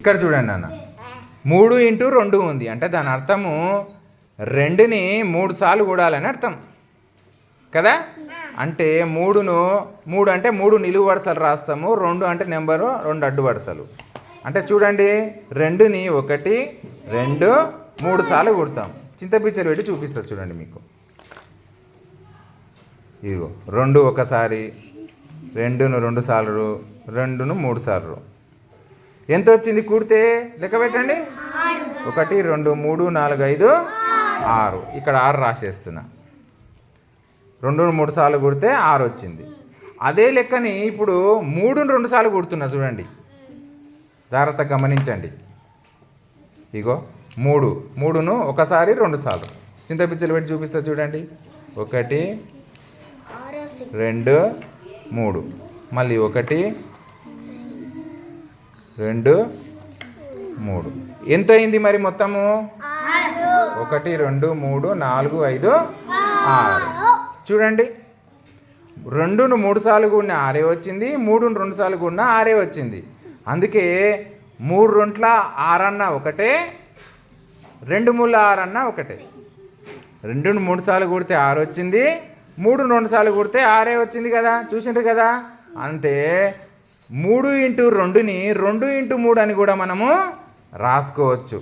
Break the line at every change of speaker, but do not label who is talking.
ఇక్కడ చూడండి అన్న 3 ఇంటూ 2 ఉంది అంటే దాని అర్థము 2ని 3 సార్లు కూడాలని అర్థం కదా. అంటే 3 అంటే 3 నిలువు వరుసలు రాస్తాము, 2 అంటే నెంబరు 2 అడ్డు వరుసలు. అంటే చూడండి 2ని 1 2 3 సార్లు కుడతాం. చింతపిచ్చలు పెట్టి చూపిస్తా చూడండి మీకు. ఇదిగో 2 ఒకసారి, 2ను 2 సార్లు, 2ను 3 సార్లు. ఎంత వచ్చింది కూడితే లెక్క పెట్టండి. 1 2 3 4 5 6. ఇక్కడ 6 రాసేస్తున్నా. 2ను 3 సార్లు కుడితే 6 వచ్చింది. అదే లెక్కని ఇప్పుడు 3ను 2 సార్లు కుడుతున్నా చూడండి, జాగ్రత్తగా గమనించండి. ఇగో 3ను ఒకసారి 2 సార్లు. చింతపిచ్చలు పెట్టి చూపిస్తా చూడండి. 1 2 3, మళ్ళీ 1 2 3. ఎంత అయింది మరి మొత్తము? 1 2 3 4 5 6. చూడండి 2ను 3 సార్లు కూడిన 6 వచ్చింది, 3ను 2 సార్లు కూడిన 6 వచ్చింది. అందుకే 3 2 6 అన్న ఒకటే, 2 3 6 అన్న ఒకటే. 2ను 3 సార్లు కూడితే 6 వచ్చింది, 3ను 2 సార్లు కూడితే 6 వచ్చింది కదా. చూసిండ్రు కదా. అంటే 3 ఇంటూ 2ని 2 ఇంటూ 3 అని కూడా మనము రాసుకోవచ్చు.